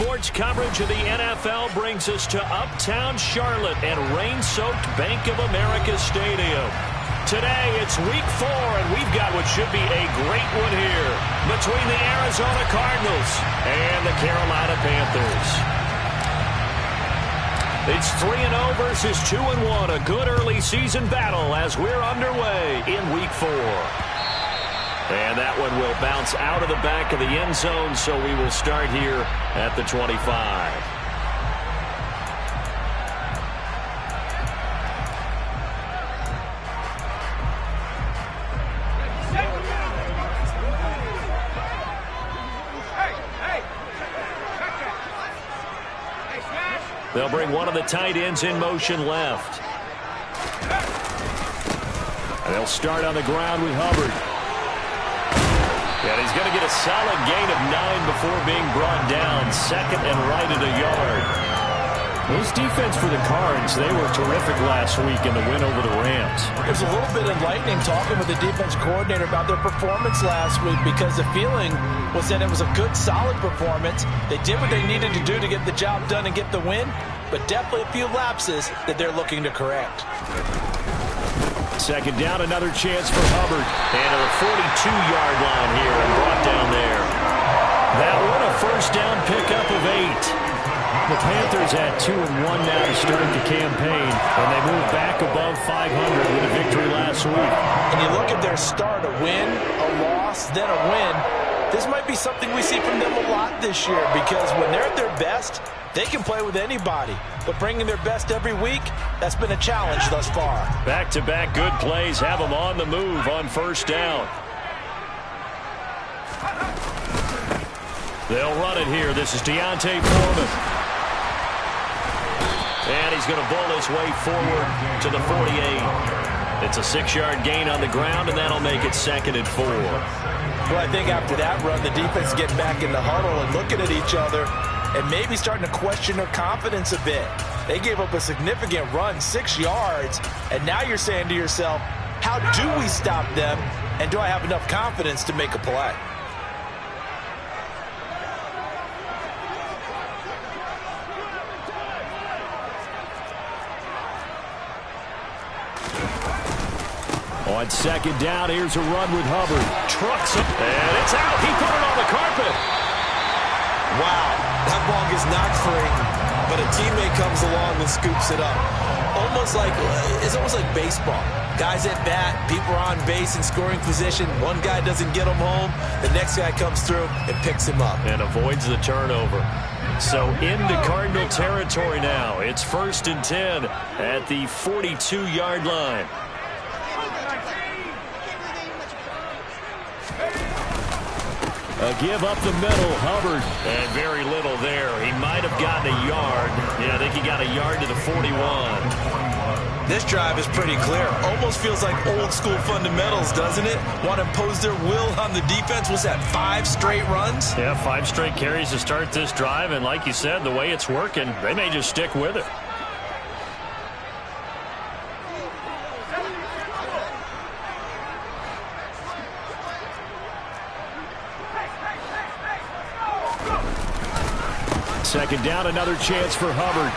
Sports coverage of the NFL brings us to uptown Charlotte and rain-soaked Bank of America Stadium. Today, it's Week 4, and we've got what should be a great one here between the Arizona Cardinals and the Carolina Panthers. It's 3-0 versus 2-1, a good early season battle as we're underway in Week 4. And that one will bounce out of the back of the end zone, so we will start here at the 25. They'll bring one of the tight ends in motion left. And they'll start on the ground with Hubbard. And he's going to get a solid gain of 9 before being brought down. Second and right at a yard. This defense for the Cards, they were terrific last week in the win over the Rams. It was a little bit enlightening talking with the defense coordinator about their performance last week because the feeling was that it was a good, solid performance. They did what they needed to do to get the job done and get the win, but definitely a few lapses that they're looking to correct. Second down, another chance for Hubbard. And to the 42-yard line here and brought down there. That one a first down pickup of 8. The Panthers at 2-1 now to start the campaign, and they move back above 500 with a victory last week. And you look at their start, a win, a loss, then a win. This might be something we see from them a lot this year because when they're at their best, they can play with anybody. But bringing their best every week, that's been a challenge thus far. Back-to-back good plays have them on the move on first down. They'll run it here. This is Deontay Foreman. And he's going to bowl his way forward to the 48. It's a 6-yard gain on the ground, and that'll make it 2nd and 4. Well, I think after that run, the defense getting back in the huddle and looking at each other and maybe starting to question their confidence a bit. They gave up a significant run, 6 yards, and now you're saying to yourself, how do we stop them, and do I have enough confidence to make a play? On second down, here's a run with Hubbard. Trucks him, and it's out. He put it on the carpet. Wow, that ball gets knocked free, but a teammate comes along and scoops it up. It's almost like baseball. Guys at bat, people are on base in scoring position. One guy doesn't get him home. The next guy comes through and picks him up. And avoids the turnover. So into Cardinal territory now. It's 1st and 10 at the 42-yard line. A give up the middle, Hubbard. And very little there. He might have gotten a yard. Yeah, I think he got a yard to the 41. This drive is pretty clear. Almost feels like old school fundamentals, doesn't it? Want to impose their will on the defense. Was that 5 straight runs? Yeah, 5 straight carries to start this drive. And like you said, the way it's working, they may just stick with it. Second down, another chance for Hubbard.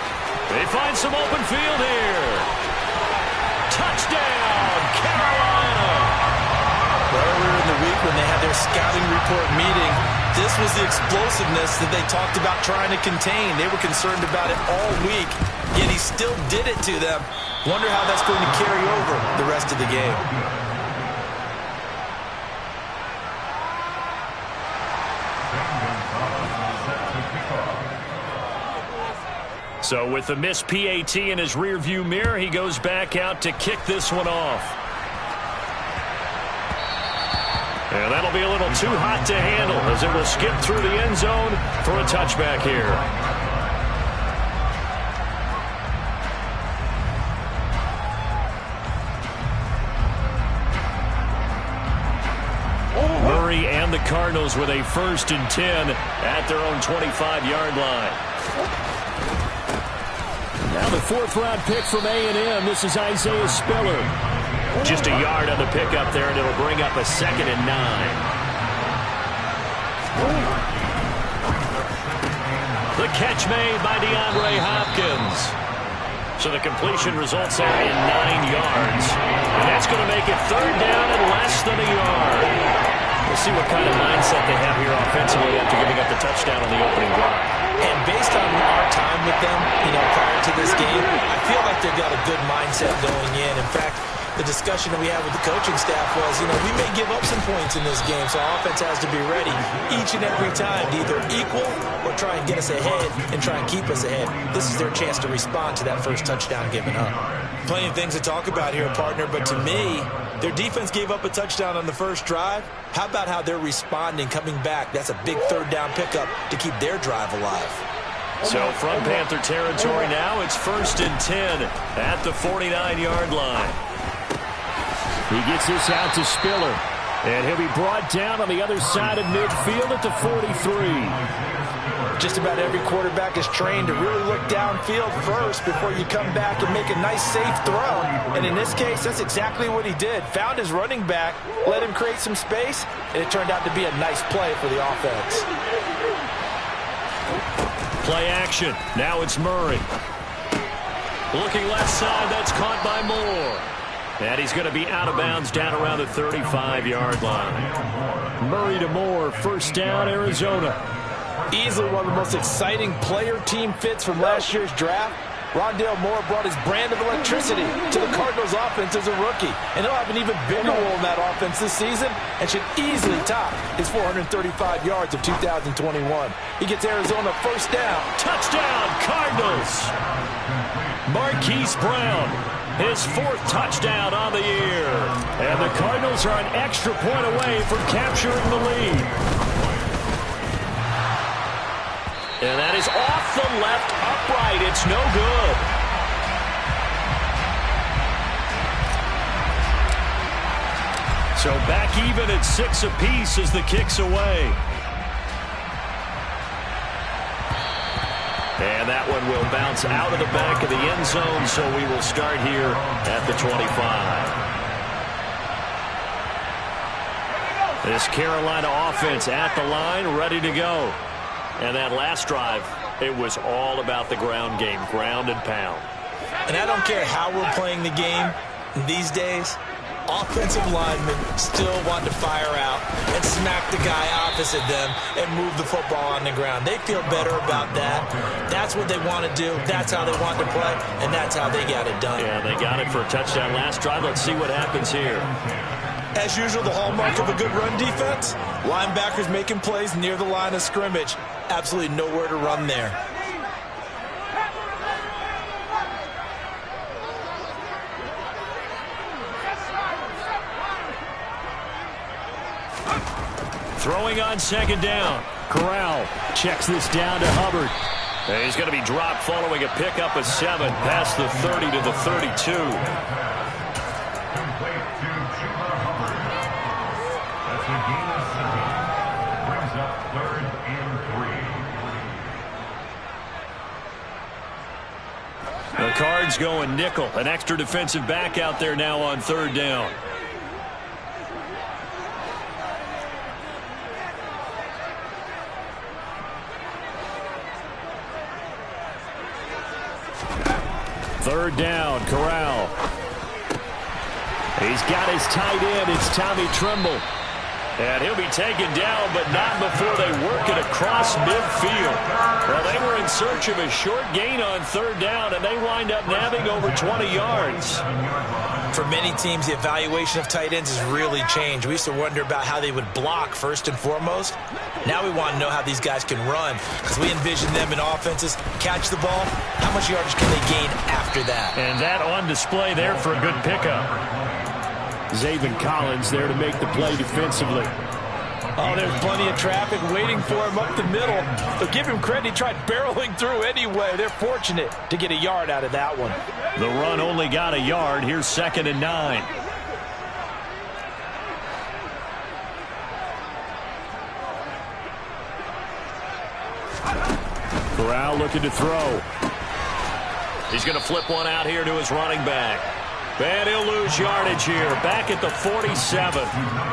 They find some open field here. Touchdown, Carolina! Earlier in the week when they had their scouting report meeting, this was the explosiveness that they talked about trying to contain. They were concerned about it all week, yet he still did it to them. Wonder how that's going to carry over the rest of the game. So with the missed PAT in his rearview mirror, he goes back out to kick this one off. And that'll be a little too hot to handle as it will skip through the end zone for a touchback here. Murray and the Cardinals with a 1st and 10 at their own 25-yard line. Now the 4th-round pick from A&M. This is Isaiah Spiller. Just a yard on the pickup there, and it'll bring up a 2nd and 9. The catch made by DeAndre Hopkins. So the completion results there in 9 yards. And that's going to make it third down and less than a yard. We'll see what kind of mindset they have here offensively after giving up the touchdown on the opening drive. And based on our time with them, prior to this game, I feel like they've got a good mindset going in. In fact, the discussion that we had with the coaching staff was, we may give up some points in this game, so our offense has to be ready each and every time to either equal or try and get us ahead and try and keep us ahead. This is their chance to respond to that first touchdown given up. Plenty of things to talk about here, partner, but to me, their defense gave up a touchdown on the first drive. How about how they're responding, coming back? That's a big third down pickup to keep their drive alive. So from Panther territory now, it's 1st and 10 at the 49-yard line. He gets this out to Spiller. And he'll be brought down on the other side of midfield at the 43. Just about every quarterback is trained to really look downfield first before you come back and make a nice, safe throw. And in this case, that's exactly what he did. Found his running back, let him create some space, and it turned out to be a nice play for the offense. Play action. Now it's Murray. Looking left side, that's caught by Moore. And he's going to be out of bounds down around the 35-yard line. Murray to Moore, first down, Arizona. Easily one of the most exciting player-team fits from last year's draft. Rondale Moore brought his brand of electricity to the Cardinals' offense as a rookie. And he'll have an even bigger role in that offense this season and should easily top his 435 yards of 2021. He gets Arizona first down. Touchdown, Cardinals! Marquise Brown, his 4th touchdown on the year. And the Cardinals are an extra point away from capturing the lead. And that is off the left upright. It's no good. So back even at 6 apiece as the kick's away. And that one will bounce out of the back of the end zone, so we will start here at the 25. This Carolina offense at the line, ready to go. And that last drive, it was all about the ground game, ground and pound. And I don't care how we're playing the game these days, offensive linemen still want to fire out and smack the guy opposite them and move the football on the ground. They feel better about that. That's what they want to do. That's how they want to play, and that's how they got it done. Yeah, they got it for a touchdown last drive. Let's see what happens here. As usual, the hallmark of a good run defense, linebackers making plays near the line of scrimmage. Absolutely nowhere to run there. Throwing on second down. Corral checks this down to Hubbard. And he's going to be dropped following a pickup of 7 past the 30 to the 32. The Cards going nickel. An extra defensive back out there now on third down. Third down, Corral. He's got his tight end. It's Tommy Tremble. And he'll be taken down, but not before they work it across midfield. Well, they were in search of a short gain on third down, and they wind up nabbing over 20 yards. For many teams, the evaluation of tight ends has really changed. We used to wonder about how they would block first and foremost. Now we want to know how these guys can run, because we envision them in offenses catch the ball. How much yardage can they gain after that? And that on display there for a good pickup. Zaven Collins there to make the play defensively. Oh, there's plenty of traffic waiting for him up the middle. But give him credit, he tried barreling through anyway. They're fortunate to get a yard out of that one. The run only got a yard. Here's 2nd and 9. Corral looking to throw. He's going to flip one out here to his running back. And he'll lose yardage here. Back at the 47.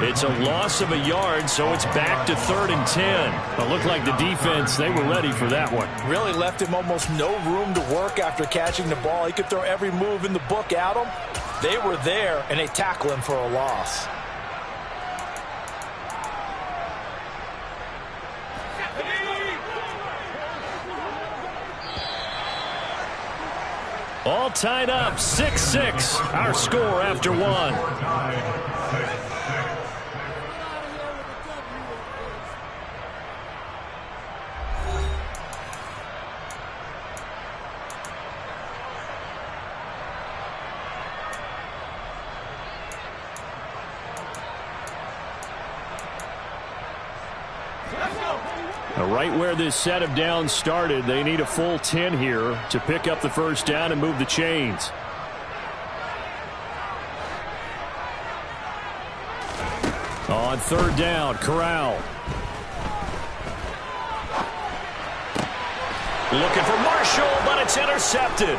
It's a loss of a yard, so it's back to 3rd and 10. It looked like the defense, they were ready for that one. Really left him almost no room to work after catching the ball. He could throw every move in the book at him. They were there, and they tackle him for a loss. All tied up, 6-6. Our score after one. Right where this set of downs started, they need a full 10 here to pick up the first down and move the chains. On 3rd down, Corral. Looking for Marshall, but it's intercepted.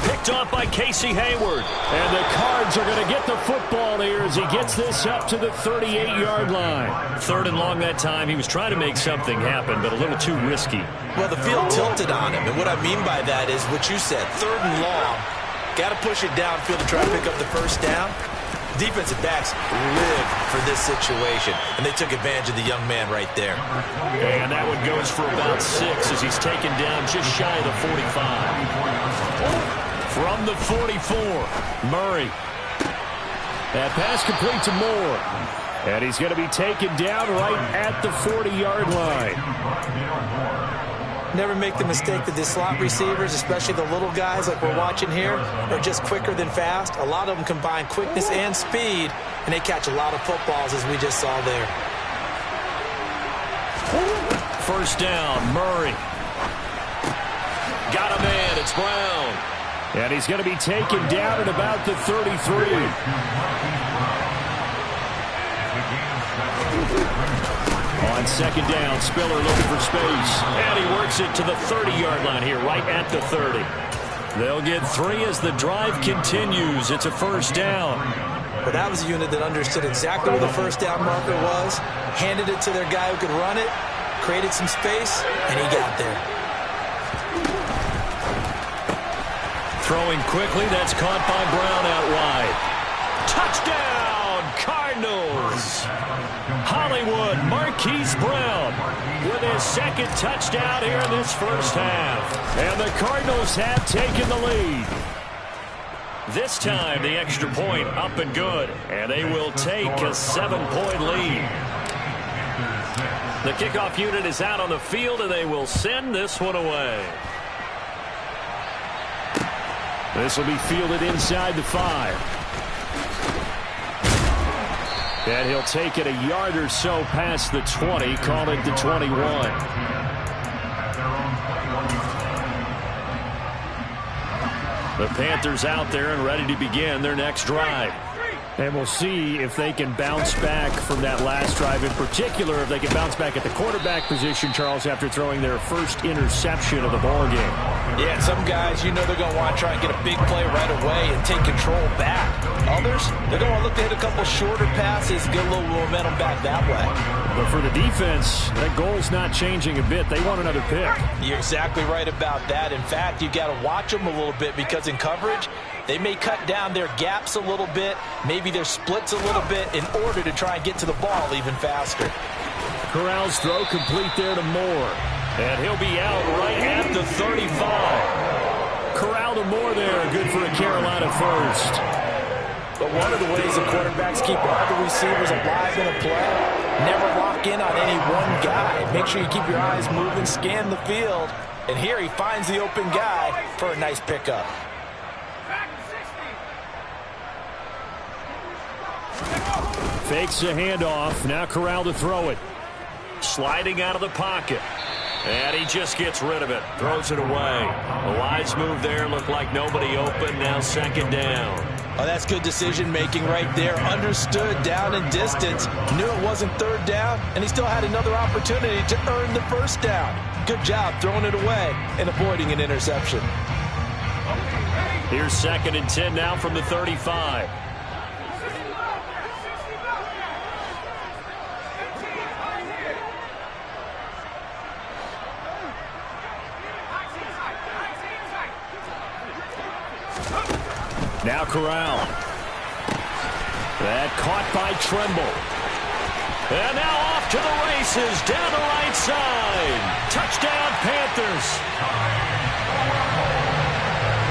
Picked off by Casey Hayward. And the Cards are going to get the football here as he gets this up to the 38-yard line. 3rd and long that time. He was trying to make something happen, but a little too risky. Well, the field tilted on him, and what I mean by that is what you said, 3rd and long. Got to push it downfield to try to pick up the first down. Defensive backs live for this situation, and they took advantage of the young man right there. And that one goes for about 6 as he's taken down just shy of the 45. From the 44, Murray. That pass complete to Moore. And he's going to be taken down right at the 40-yard line. Never make the mistake that the slot receivers, especially the little guys like we're watching here, are just quicker than fast. A lot of them combine quickness and speed, and they catch a lot of footballs, as we just saw there. First down, Murray. Got a man, it's Brown. And he's going to be taken down at about the 33. On 2nd down, Spiller looking for space. And he works it to the 30-yard line here, right at the 30. They'll get 3 as the drive continues. It's a first down. But that was a unit that understood exactly where the first down marker was, handed it to their guy who could run it, created some space, and he got there. Throwing quickly, that's caught by Brown out wide. Touchdown, Cardinals! Hollywood, Marquise Brown with his 2nd touchdown here in this first half. And the Cardinals have taken the lead. This time, the extra point up and good. And they will take a 7-point lead. The kickoff unit is out on the field, and they will send this one away. This will be fielded inside the 5. And he'll take it a yard or so past the 20, call it the 21. The Panthers out there and ready to begin their next drive. And we'll see if they can bounce back from that last drive. In particular, if they can bounce back at the quarterback position, Charles, after throwing their first interception of the ballgame. Yeah, some guys, you know they're going to want to try and get a big play right away and take control back. Others, they're going to look to hit a couple shorter passes, get a little momentum back that way. But for the defense, that goal's not changing a bit. They want another pick. You're exactly right about that. In fact, you got to watch them a little bit because in coverage, they may cut down their gaps a little bit, maybe their splits a little bit in order to try and get to the ball even faster. Corral's throw complete there to Moore. And he'll be out right at the 35. Corral to Moore there, good for a Carolina first. But one of the ways the quarterbacks keep all the receivers alive in a play, never lock in on any one guy. Make sure you keep your eyes moving, scan the field. And here he finds the open guy for a nice pickup. Fakes the handoff. Now Corral to throw it. Sliding out of the pocket. And he just gets rid of it. Throws it away. A wise move there. Looked like nobody open. Now 2nd down. Oh, that's good decision-making right there. Understood down and distance. Knew it wasn't 3rd down, and he still had another opportunity to earn the first down. Good job throwing it away and avoiding an interception. Here's 2nd and 10 now from the 35. Now Corral. That caught by Tremble. And now off to the races down the right side. Touchdown, Panthers.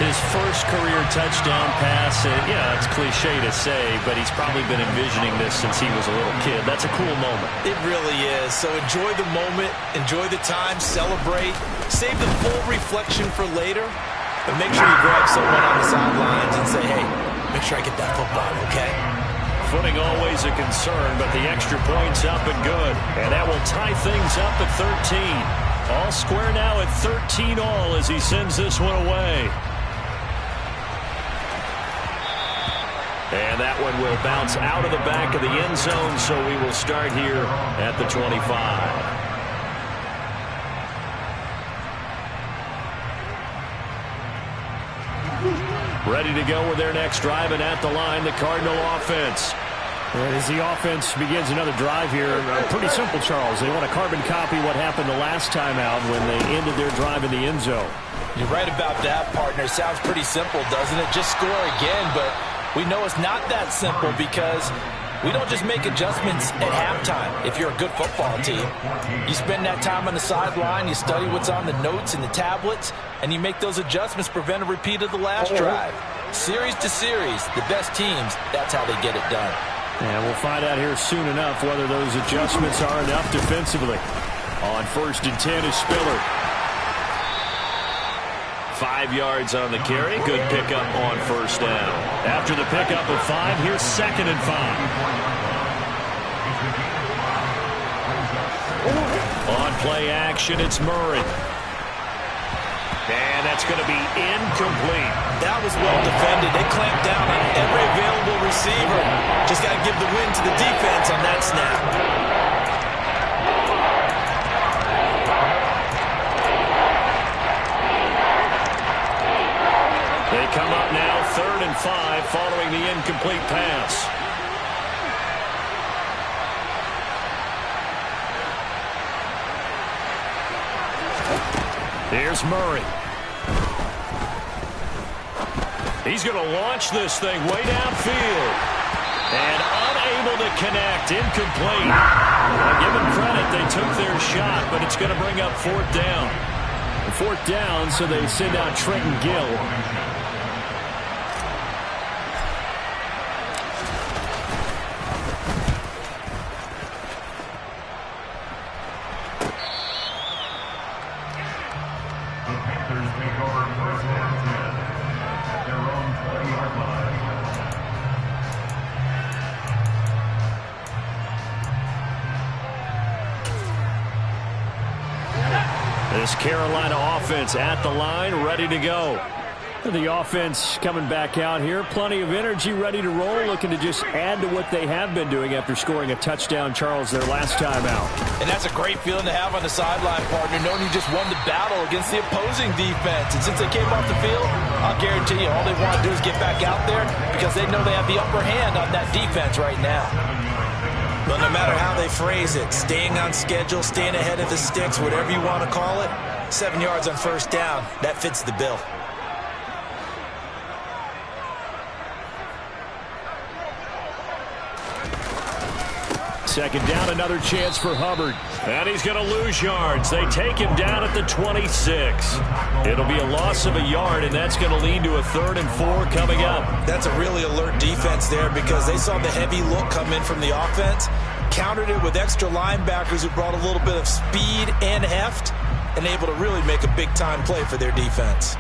His first career touchdown pass. It's cliche to say, but he's probably been envisioning this since he was a little kid. That's a cool moment. It really is. So enjoy the moment, enjoy the time, celebrate, save the full reflection for later, but make sure you grab someone on the sidelines and say, hey, make sure I get that football, okay? Footing always a concern, but the extra point's up and good. And that will tie things up at 13. All square now at 13 all as he sends this one away. And that one will bounce out of the back of the end zone, so we will start here at the 25. Ready to go with their next drive, and at the line, the Cardinal offense. And as the offense begins another drive here, pretty simple, Charles. They want to carbon copy what happened the last time out when they ended their drive in the end zone. You're right about that, partner. Sounds pretty simple, doesn't it? Just score again, but we know it's not that simple because we don't just make adjustments at halftime if you're a good football team. You spend that time on the sideline, you study what's on the notes and the tablets, and you make those adjustments, prevent a repeat of the last drive. Series to series, the best teams, that's how they get it done. And we'll find out here soon enough whether those adjustments are enough defensively. On 1st and 10 is Spiller. 5 yards on the carry. Good pickup on 1st down. After the pickup of 5, here's 2nd and 5. On play action, it's Murray. And that's going to be incomplete. That was well defended. They clamped down on every available receiver. Just got to give the win to the defense on that snap. They come up now 3rd and 5 following the incomplete pass. Here's Murray. He's going to launch this thing way downfield. And unable to connect. Incomplete. I'll give them credit. They took their shot, but it's going to bring up 4th down. 4th down, so they send out Trenton Gill. This Carolina offense at the line, ready to go. The offense coming back out here. Plenty of energy, ready to roll, looking to just add to what they have been doing after scoring a touchdown, Charles, their last time out. And that's a great feeling to have on the sideline, partner, knowing you just won the battle against the opposing defense. And since they came off the field, I'll guarantee you all they want to do is get back out there because they know they have the upper hand on that defense right now. But no matter how they phrase it, staying on schedule, staying ahead of the sticks, whatever you want to call it, 7 yards on 1st down, that fits the bill. Second down, another chance for Hubbard. And he's going to lose yards. They take him down at the 26. It'll be a loss of a yard, and that's going to lead to a 3rd and 4 coming up. That's a really alert defense there because they saw the heavy look come in from the offense, countered it with extra linebackers who brought a little bit of speed and heft, and able to really make a big-time play for their defense.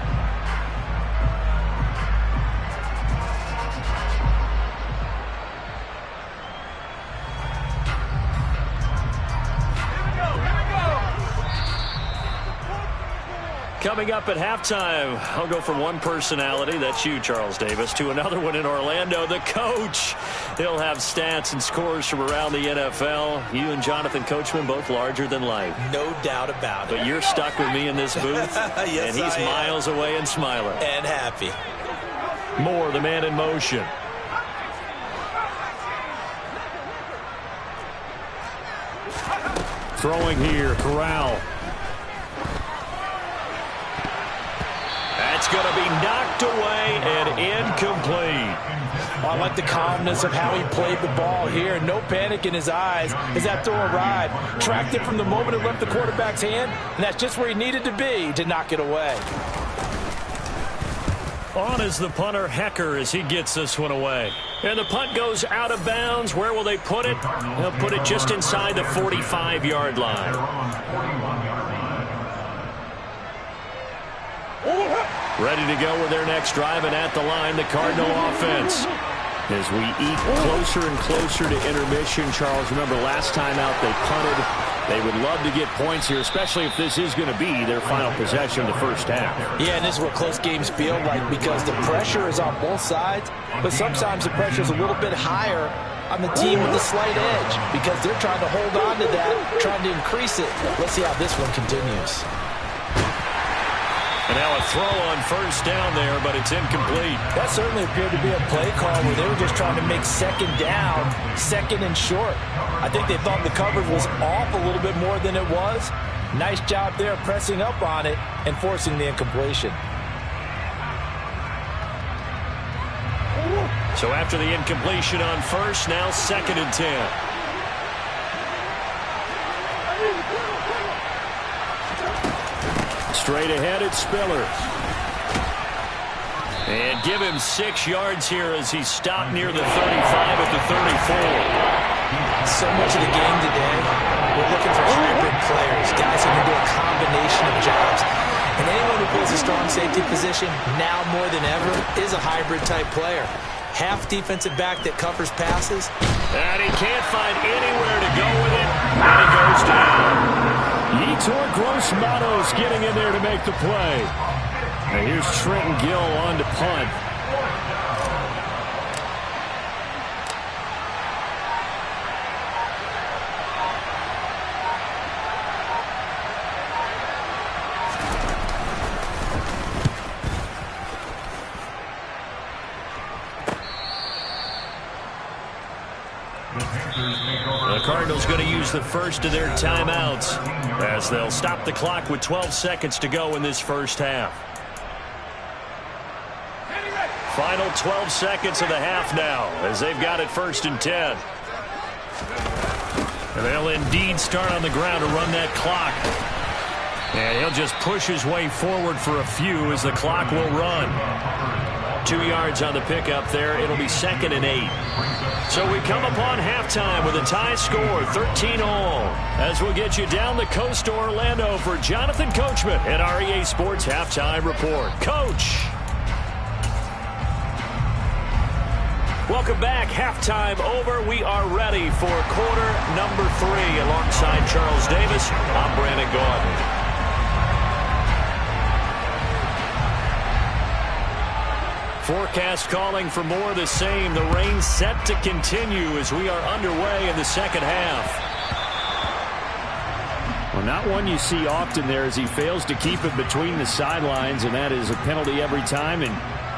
Coming up at halftime, I'll go from one personality, that's you, Charles Davis, to another one in Orlando, the coach. He'll have stats and scores from around the NFL. You and Jonathan Coachman, both larger than life. No doubt about it. But you're stuck with me in this booth, yes, and he's miles away and smiling. And happy. Moore, the man in motion. Throwing here, Corral. That's going to be knocked away and incomplete. I like the calmness of how he played the ball here. No panic in his eyes as that throw arrived. Tracked it from the moment it left the quarterback's hand, and that's just where he needed to be to knock it away. On is the punter, Hecker, as he gets this one away. And the punt goes out of bounds. Where will they put it? They'll put it just inside the 45-yard line. Ready to go with their next drive, and at the line, the Cardinal offense. As we eat closer and closer to intermission, Charles, remember last time out they punted. They would love to get points here, especially if this is going to be their final possession of the first half. Yeah, and this is what close games feel like because the pressure is on both sides, but sometimes the pressure is a little bit higher on the team with the slight edge because they're trying to hold on to that, trying to increase it. Let's see how this one continues. And now a throw on first down there, but it's incomplete. That certainly appeared to be a play call where they were just trying to make second down, second and short. I think they thought the coverage was off a little bit more than it was. Nice job there pressing up on it and forcing the incompletion. So after the incompletion on first, now 2nd and 10. Straight ahead, it's Spiller. And give him 6 yards here as he stopped near the 35 at the 34. So much of the game today, we're looking for hybrid players, guys who can do a combination of jobs. And anyone who plays a strong safety position, now more than ever, is a hybrid-type player. Half defensive back that covers passes. And he can't find anywhere to go with it. And he goes down. Yetur Gross-Matos getting in there to make the play. And here's Trenton Gill on to punt. The Cardinals going to use the first of their timeouts as they'll stop the clock with 12 seconds to go in this first half. Final 12 seconds of the half now as they've got it 1st and 10. And they'll indeed start on the ground to run that clock. And he'll just push his way forward for a few as the clock will run. 2 yards on the pickup there. It'll be 2nd and 8. So we come upon halftime with a tie score, 13-all. As we'll get you down the coast to Orlando for Jonathan Coachman at our EA Sports Halftime Report. Coach. Welcome back. Halftime over. We are ready for quarter number 3. Alongside Charles Davis, I'm Brandon Gaudin. Forecast calling for more of the same. The rain set to continue as we are underway in the second half. Well, not one you see often there as he fails to keep it between the sidelines, and that is a penalty every time, and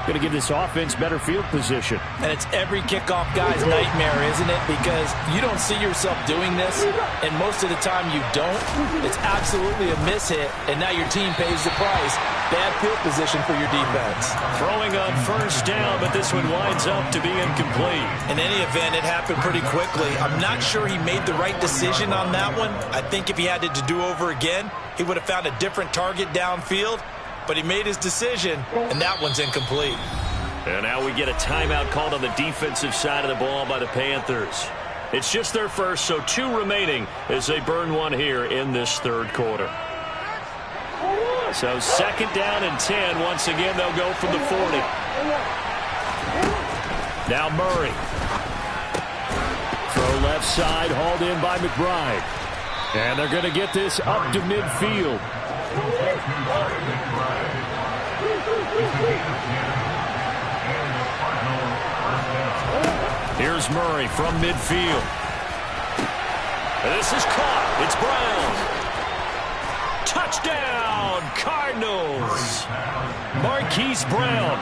going to give this offense better field position. And it's every kickoff guy's nightmare, isn't it? Because you don't see yourself doing this, and most of the time you don't. It's absolutely a mishit, and now your team pays the price. Bad field position for your defense. Throwing on first down, but this one winds up to be incomplete. In any event, it happened pretty quickly. I'm not sure he made the right decision on that one. I think if he had it to do over again, he would have found a different target downfield. But he made his decision, and that one's incomplete. And now we get a timeout called on the defensive side of the ball by the Panthers. It's just their first, so 2 remaining as they burn one here in this third quarter. So 2nd down and 10. Once again, they'll go from the 40. Now Murray. Throw left side, hauled in by McBride. And they're going to get this up to midfield. Here's Murray from midfield. This is caught. It's Brown. Touchdown, Cardinals. Cardinals. Marquise Brown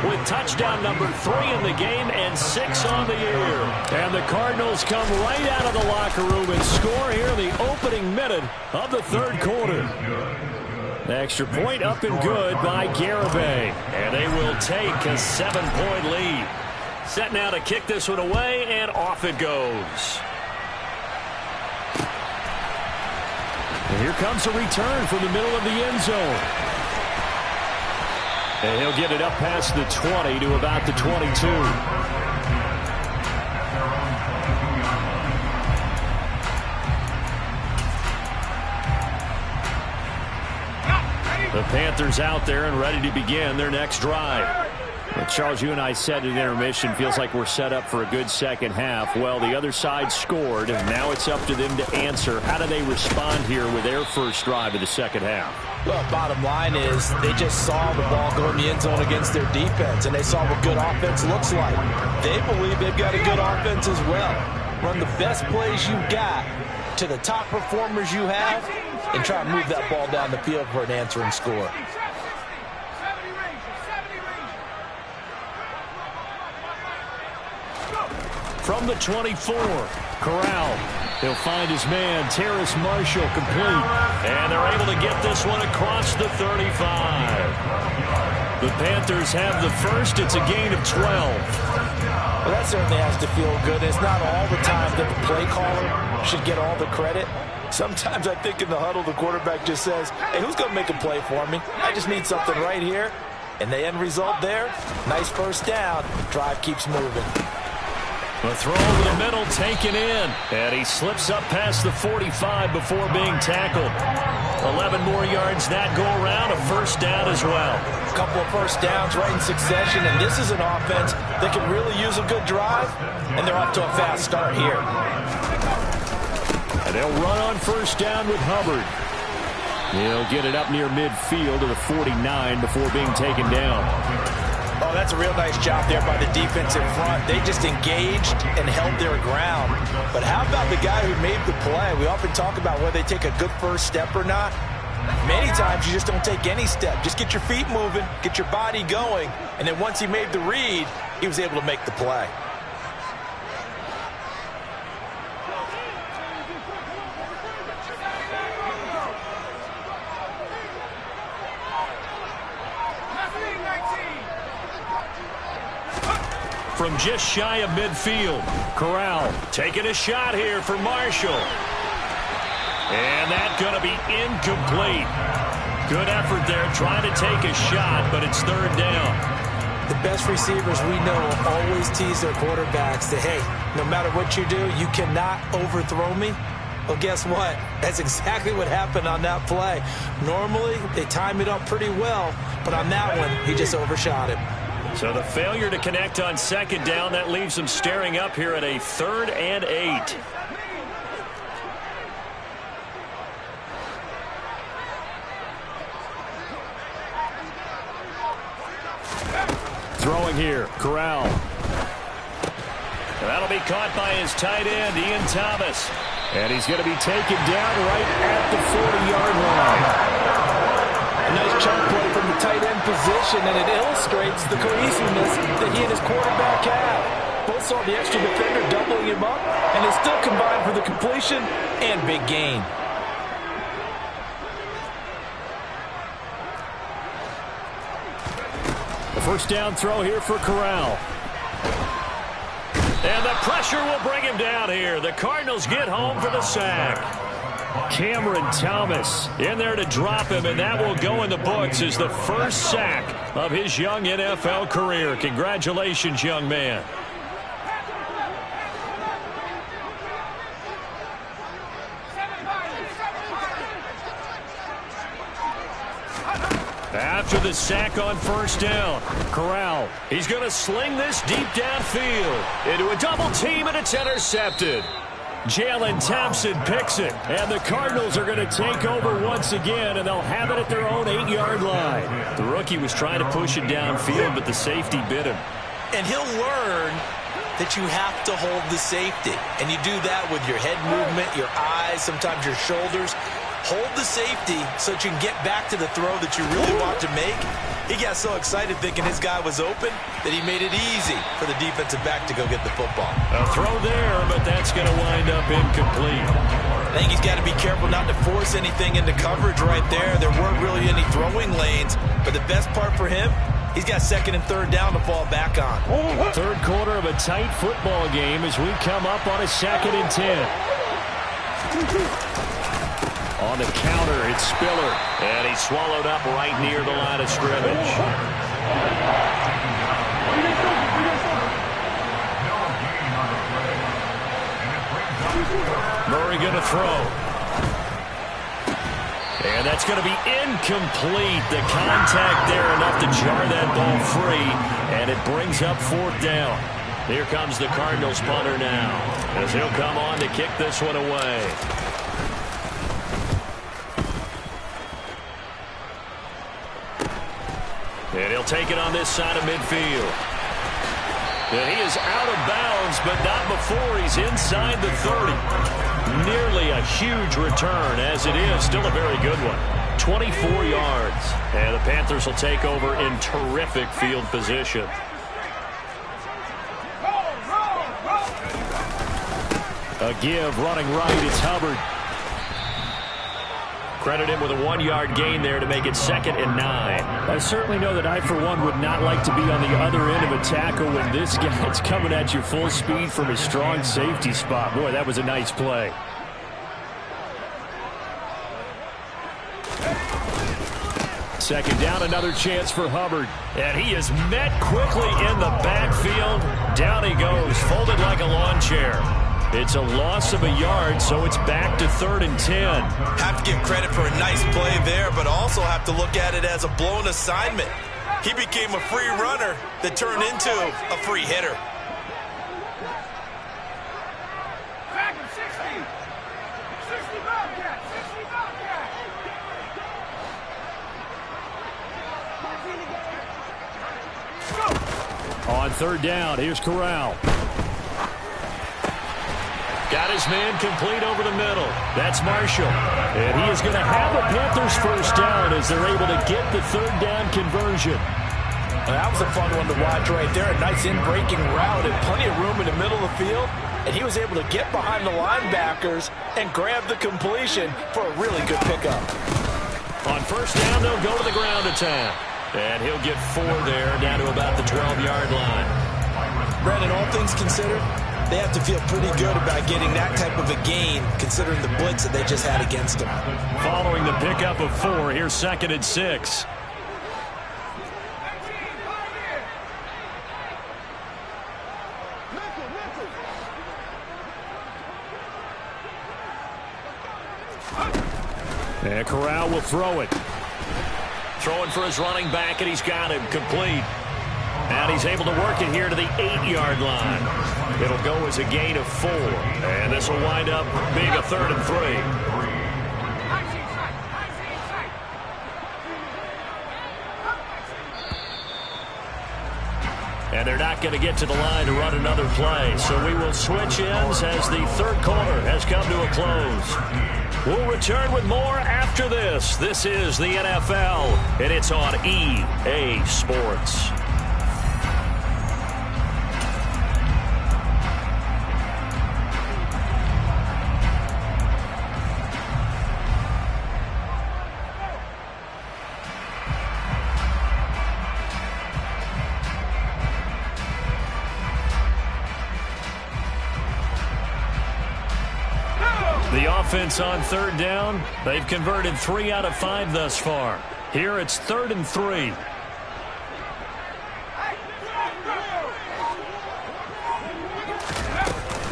with touchdown number 3 in the game and 6 on the year. And the Cardinals come right out of the locker room and score here in the opening minute of the third quarter. The extra point up and good by Garibay. And they will take a 7-point lead. Set now to kick this one away, and off it goes. And here comes a return from the middle of the end zone. And he'll get it up past the 20 to about the 22. The Panthers out there and ready to begin their next drive. Well, Charles, you and I said at intermission, feels like we're set up for a good second half. Well, the other side scored, and now it's up to them to answer. How do they respond here with their first drive of the second half? Well, bottom line is they just saw the ball go in the end zone against their defense, and they saw what good offense looks like. They believe they've got a good offense as well. Run the best plays you've got to the top performers you have, and try to move that ball down the field for an answering score. From the 24, Corral. He'll find his man, Terrace Marshall, complete. And they're able to get this one across the 35. The Panthers have the first. It's a gain of 12. Well, that certainly has to feel good. It's not all the time that the play caller should get all the credit. Sometimes I think in the huddle, the quarterback just says, hey, who's going to make a play for me? I just need something right here. And the end result there, nice first down. Drive keeps moving. A throw over the middle, taken in. And he slips up past the 45 before being tackled. 11 more yards that go around, a first down as well. A couple of first downs right in succession, and this is an offense that can really use a good drive, and they're off to a fast start here. And they'll run on first down with Hubbard. He'll get it up near midfield to the 49 before being taken down. Oh, that's a real nice job there by the defense in front. They just engaged and held their ground. But how about the guy who made the play? We often talk about whether they take a good first step or not. Many times you just don't take any step. Just get your feet moving, get your body going, and then once he made the read, he was able to make the play. From just shy of midfield, Corral taking a shot here for Marshall. And that's going to be incomplete. Good effort there trying to take a shot, but it's third down. The best receivers we know always tease their quarterbacks that, hey, no matter what you do, you cannot overthrow me. Well, guess what? That's exactly what happened on that play. Normally, they time it up pretty well, but on that one, he just overshot him. So the failure to connect on second down, that leaves them staring up here at a 3rd and 8. Throwing here, Corral. That'll be caught by his tight end, Ian Thomas. And he's going to be taken down right at the 40-yard line. A nice chunk play from the tight end position, and it illustrates the cohesiveness that he and his quarterback have. Both saw the extra defender doubling him up, and they still combined for the completion and big gain. The first down throw here for Corral. And the pressure will bring him down here. The Cardinals get home for the sack. Cameron Thomas in there to drop him, and that will go in the books as the first sack of his young NFL career. Congratulations, young man. After the sack on first down, Corral, he's going to sling this deep downfield into a double team, and it's intercepted. Jalen Thompson picks it, and the Cardinals are going to take over once again, and they'll have it at their own 8-yard line. The rookie was trying to push it downfield, but the safety bit him. And he'll learn that you have to hold the safety, and you do that with your head movement, your eyes, sometimes your shoulders. hold the safety so that you can get back to the throw that you really want to make. He got so excited thinking his guy was open that he made it easy for the defensive back to go get the football. A throw there, but that's going to wind up incomplete. I think he's got to be careful not to force anything into coverage right there. There weren't really any throwing lanes, but the best part for him, he's got second and third down to fall back on. Third quarter of a tight football game as we come up on a 2nd and 10. On the counter, it's Spiller. And he's swallowed up right near the line of scrimmage. Murray going to throw. And that's going to be incomplete. The contact there enough to jar that ball free. And it brings up 4th down. Here comes the Cardinals punter now, as he'll come on to kick this one away. And he'll take it on this side of midfield. And he is out of bounds, but not before he's inside the 30. Nearly a huge return, as it is. Still a very good one. 24 yards. And the Panthers will take over in terrific field position. A give running right. It's Hubbard. Credit him with a 1-yard gain there to make it 2nd and 9. I certainly know that I, for one, would not like to be on the other end of a tackle when this guy's coming at you full speed from a strong safety spot. Boy, that was a nice play. Second down, another chance for Hubbard. And he is met quickly in the backfield. Down he goes, folded like a lawn chair. It's a loss of a yard, so it's back to 3rd and 10. Have to give credit for a nice play there, but also have to look at it as a blown assignment. He became a free runner that turned into a free hitter. On 3rd down, here's Corral. Got his man complete over the middle. That's Marshall. And he is going to have a Panthers first down as they're able to get the 3rd down conversion. That was a fun one to watch right there. A nice in-breaking route and plenty of room in the middle of the field. And he was able to get behind the linebackers and grab the completion for a really good pickup. On first down, they'll go to the ground attack. And he'll get 4 there, down to about the 12-yard line. Brandon, all things considered, they have to feel pretty good about getting that type of a gain, considering the blitz that they just had against them. Following the pickup of 4, here's 2nd and 6. And Corral will throw it. Throwing for his running back, and he's got him complete. And he's able to work it here to the 8-yard line. It'll go as a gain of 4. And this will wind up being a 3rd and 3. And they're not going to get to the line to run another play. So we will switch ends as the 3rd quarter has come to a close. We'll return with more after this. This is the NFL, and it's on EA Sports. The offense on 3rd down, they've converted 3 out of 5 thus far. Here it's 3rd and 3.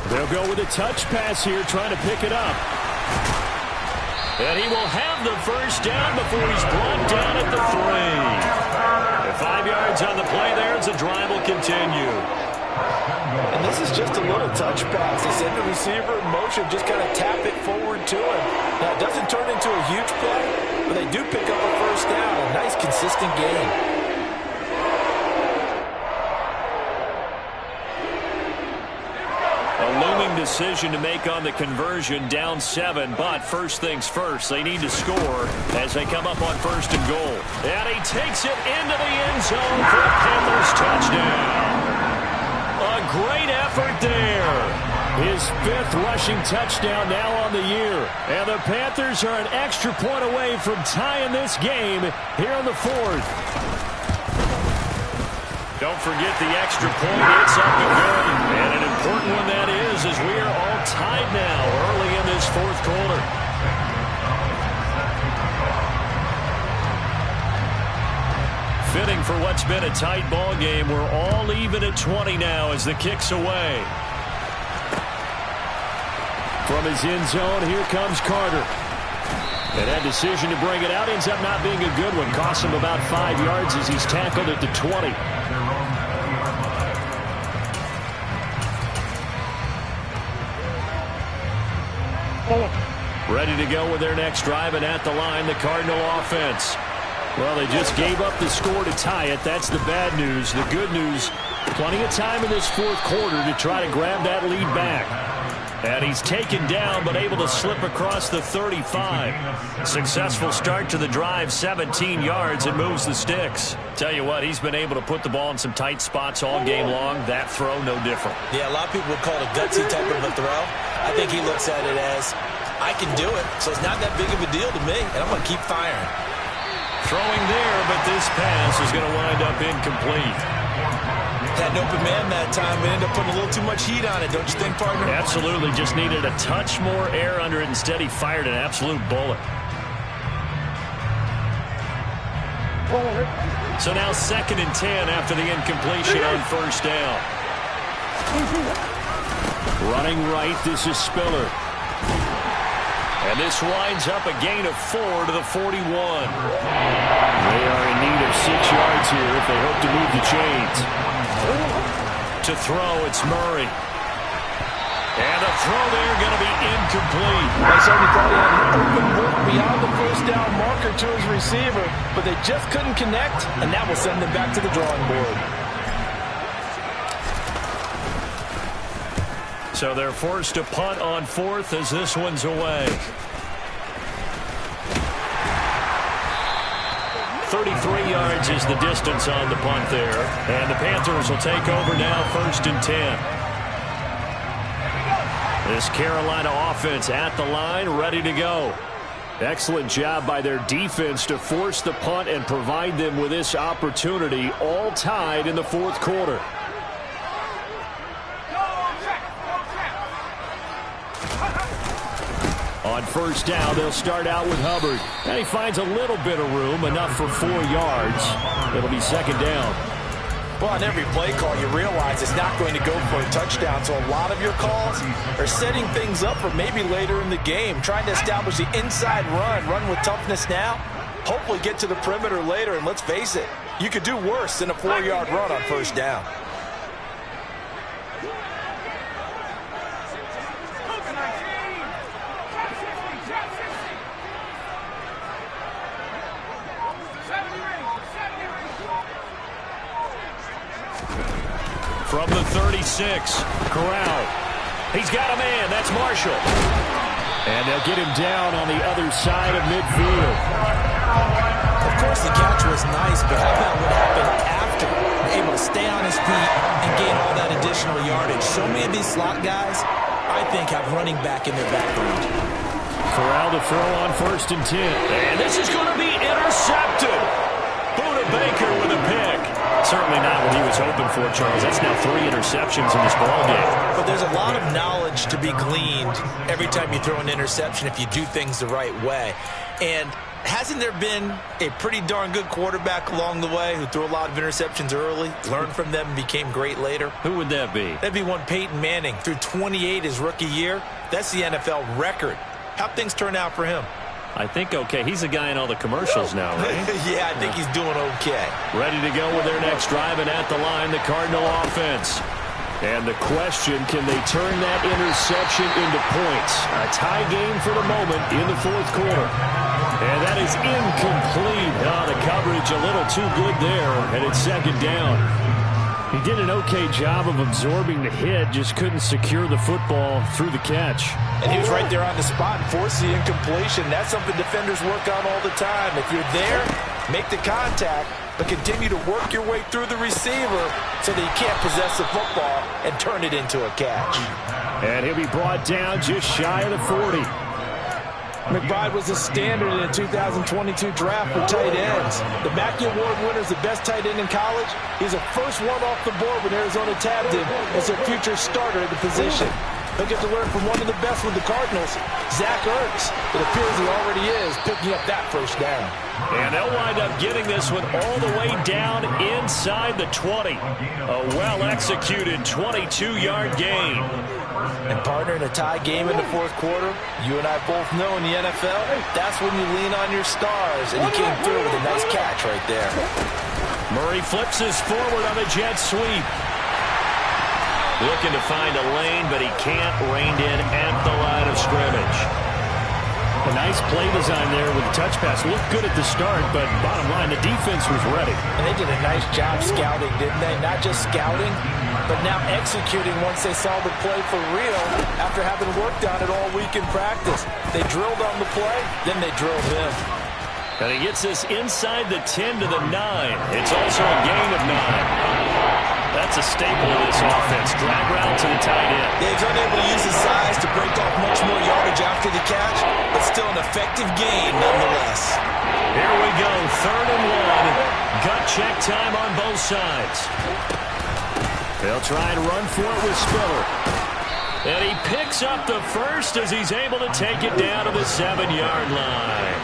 They'll go with a touch pass here, trying to pick it up. And he will have the first down before he's brought down at the 3. 5 yards on the play there as the drive will continue. And this is just a little touch pass. They send the receiver in motion, just kind of tap it forward to him. Now, it doesn't turn into a huge play, but they do pick up a first down. A nice, consistent gain. A looming game decision to make on the conversion, down 7. But first things first, they need to score as they come up on 1st and goal. And he takes it into the end zone for a Panthers touchdown. A great effort there. His 5th rushing touchdown now on the year. And the Panthers are an extra point away from tying this game here in the 4th. Don't forget the extra point. It's up and good. And an important one that is, as we are all tied now early in this 4th quarter. Fitting for what's been a tight ball game. We're all even at 20 now as the kick's away. From his end zone, here comes Carter. And that decision to bring it out ends up not being a good one. Costs him about 5 yards as he's tackled at the 20. Ready to go with their next drive, and at the line, the Cardinal offense. Well, they just gave up the score to tie it. That's the bad news. The good news, plenty of time in this 4th quarter to try to grab that lead back. And he's taken down, but able to slip across the 35. Successful start to the drive, 17 yards, and moves the sticks. Tell you what, he's been able to put the ball in some tight spots all game long. That throw, no different. Yeah, a lot of people would call it a gutsy type of a throw. I think he looks at it as, I can do it, so it's not that big of a deal to me, and I'm going to keep firing. Throwing there, but this pass is going to wind up incomplete. Had an open man that time, but ended up putting a little too much heat on it, don't you think, partner? Absolutely. Just needed a touch more air under it. Instead, he fired an absolute bullet. So now 2nd and 10 after the incompletion on 1st down. Running right, this is Spiller. And this winds up a gain of 4 to the 41. They are in need of 6 yards here if they hope to move the chains. To throw, it's Murray. And the throw there going to be incomplete. I certainly thought he had an open look beyond the 1st down marker to his receiver, but they just couldn't connect, and that will send them back to the drawing board. So they're forced to punt on 4th as this one's away. 33 yards is the distance on the punt there. And the Panthers will take over now, 1st and 10. This Carolina offense at the line, ready to go. Excellent job by their defense to force the punt and provide them with this opportunity, all tied in the 4th quarter. On 1st down, they'll start out with Hubbard. And he finds a little bit of room, enough for 4 yards. It'll be 2nd down. Well, on every play call, you realize it's not going to go for a touchdown. So a lot of your calls are setting things up for maybe later in the game, trying to establish the inside run with toughness now, hopefully get to the perimeter later. And let's face it, you could do worse than a 4-yard run on 1st down. From the 36, Corral. He's got a man. That's Marshall. And they'll get him down on the other side of midfield. Of course, the catch was nice, but how about what happened after? Able to stay on his feet and gain all that additional yardage. So many of these slot guys, I think, have running back in their background. Corral to throw on 1st and 10. And this is going to be intercepted. Buda Baker with a pick. Certainly not what he was hoping for, Charles. That's now 3 interceptions in this ballgame. But there's a lot of knowledge to be gleaned every time you throw an interception if you do things the right way. And hasn't there been a pretty darn good quarterback along the way who threw a lot of interceptions early, learned from them, and became great later? Who would that be? That'd be one Peyton Manning. Threw 28 his rookie year. That's the NFL record. How'd things turn out for him? I think okay. He's a guy in all the commercials now, right? Yeah, I think he's doing okay. Ready to go with their next drive, and at the line, the Cardinal offense. And the question, can they turn that interception into points? A tie game for the moment in the 4th quarter. And that is incomplete. The coverage a little too good there, and it's 2nd down. He did an okay job of absorbing the hit, just couldn't secure the football through the catch. And he was right there on the spot and forced the incompletion. That's something defenders work on all the time. If you're there, make the contact, but continue to work your way through the receiver so that you can't possess the football and turn it into a catch. And he'll be brought down just shy of the 40. McBride was a standard in the 2022 draft for tight ends. The Mackey Award winner is the best tight end in college. He's the first one off the board when Arizona tabbed him as a future starter at the position. He'll get to learn from one of the best with the Cardinals, Zach Ertz. It appears he already is picking up that first down. And they'll wind up getting this one all the way down inside the 20. A well-executed 22-yard gain. And partner, in a tie game in the fourth quarter, you and I both know in the NFL, that's when you lean on your stars, and he came through with a nice catch right there. Murray flips this forward on a jet sweep. Looking to find a lane, but he can't. Reined in at the line of scrimmage. A nice play design there with the touch pass. Looked good at the start, but bottom line, the defense was ready. And they did a nice job scouting, didn't they? Not just scouting, but now executing once they saw the play for real after having worked on it all week in practice. They drilled on the play, then they drilled him. And he gets this inside the 10 to the 9. It's also a gain of 9. That's a staple of this offense. Drag route to the tight end. Yeah, he's unable to use his size to break off much more yardage after the catch, but still an effective gain nonetheless. Here we go, 3rd and 1. Gut check time on both sides. They'll try and run for it with Spiller. And he picks up the first as he's able to take it down to the 7-yard line.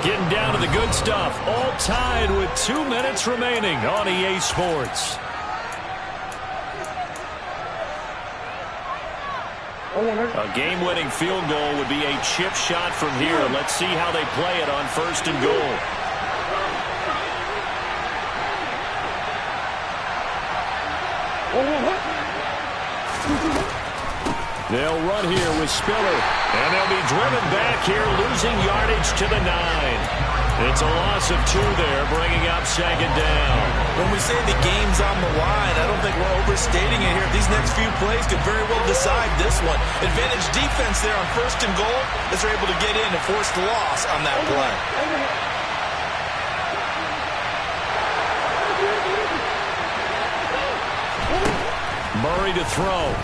Getting down to the good stuff. All tied with 2 minutes remaining on EA Sports. A game-winning field goal would be a chip shot from here. Let's see how they play it on 1st and goal. They'll run here with Spiller. And they'll be driven back here, losing yardage to the 9. It's a loss of 2 there, bringing up 2nd down. When we say the game's on the line, I don't think we're overstating it here. These next few plays could very well decide this one. Advantage defense there on 1st and goal as they're able to get in and force the loss on that play. Murray to throw.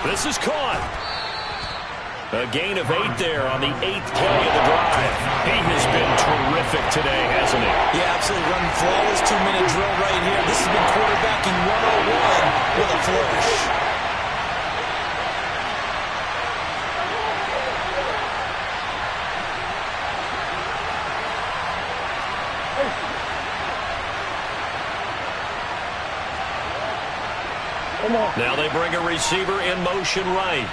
This is caught. A gain of 8 there on the 8th play of the drive. He has been terrific today, hasn't he? Yeah, absolutely. Running flawless 2-minute drill right here. This has been quarterbacking 101 with a flourish. Now they bring a receiver in motion right.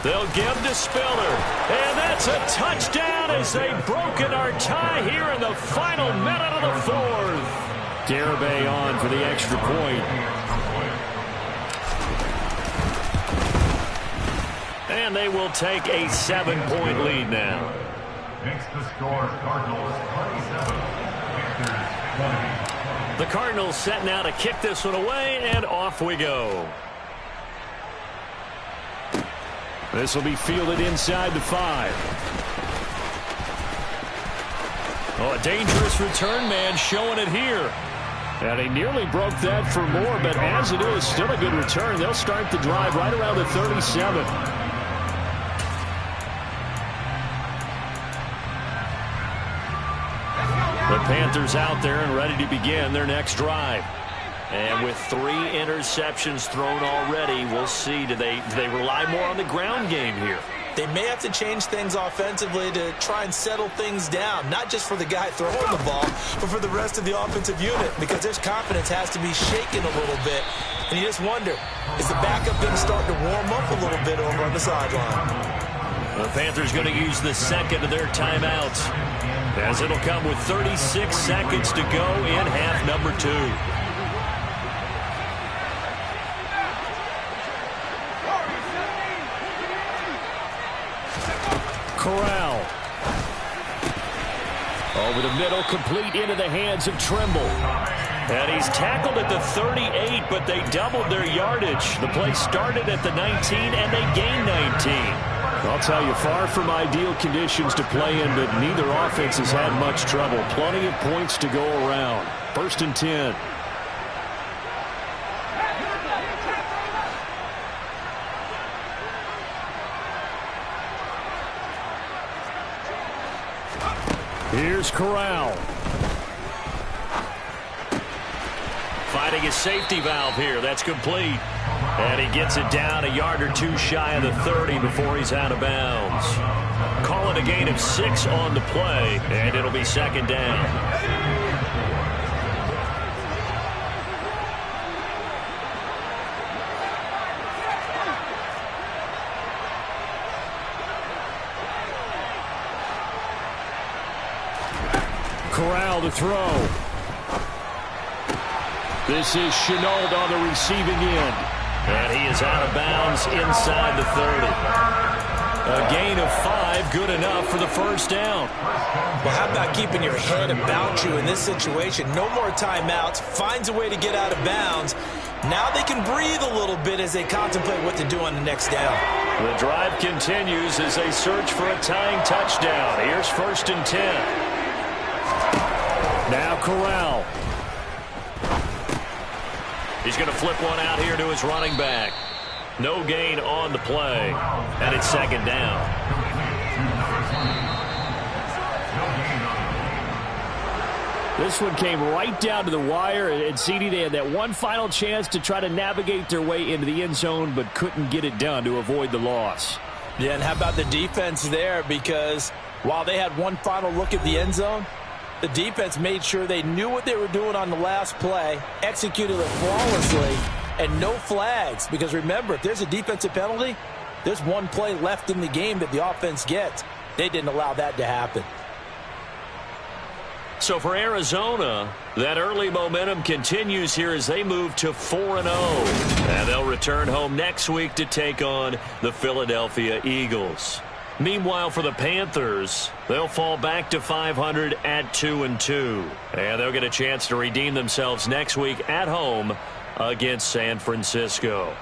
They'll give to Spiller. And that's a touchdown as they broken our tie here in the final minute of the 4th. Garibay on for the extra point. And they will take a 7-point lead now. Makes the score Cardinals 27, Panthers 20. The Cardinals set now to kick this one away, and off we go. This will be fielded inside the 5. Oh, a dangerous return man showing it here. And he nearly broke that for more, but as it is, still a good return. They'll start the drive right around the 37. The Panthers out there and ready to begin their next drive. And with 3 interceptions thrown already, we'll see. Do they rely more on the ground game here? They may have to change things offensively to try and settle things down, not just for the guy throwing the ball, but for the rest of the offensive unit, because their confidence has to be shaken a little bit. And you just wonder, is the backup going to start to warm up a little bit over on the sideline? The Panthers going to use the second of their timeouts, as it'll come with 36 seconds to go in half number 2. Corral. Over the middle, complete into the hands of Trimble. And he's tackled at the 38, but they doubled their yardage. The play started at the 19, and they gained 19. I'll tell you, far from ideal conditions to play in, but neither offense has had much trouble. Plenty of points to go around. 1st and 10. Here's Corral. Finding his safety valve here. That's complete. And he gets it down a yard or two shy of the 30 before he's out of bounds. Call it a gain of 6 on the play, and it'll be 2nd down. Corral to throw. This is Chenault on the receiving end. And he is out of bounds inside the 30. A gain of 5, good enough for the 1st down. Well, how about keeping your head about you in this situation? No more timeouts. Finds a way to get out of bounds. Now they can breathe a little bit as they contemplate what to do on the next down. The drive continues as they search for a tying touchdown. Here's 1st and 10. Now Corral. He's going to flip one out here to his running back. No gain on the play. And it's 2nd down. This one came right down to the wire, and CD, they had that one final chance to try to navigate their way into the end zone, but couldn't get it done to avoid the loss. Yeah, and how about the defense there? Because while they had one final look at the end zone, the defense made sure they knew what they were doing on the last play, executed it flawlessly, and no flags. Because remember, if there's a defensive penalty, there's one play left in the game that the offense gets. They didn't allow that to happen. So for Arizona, that early momentum continues here as they move to 4-0. And they'll return home next week to take on the Philadelphia Eagles. Meanwhile, for the Panthers, they'll fall back to 500 at 2-2. And they'll get a chance to redeem themselves next week at home against San Francisco.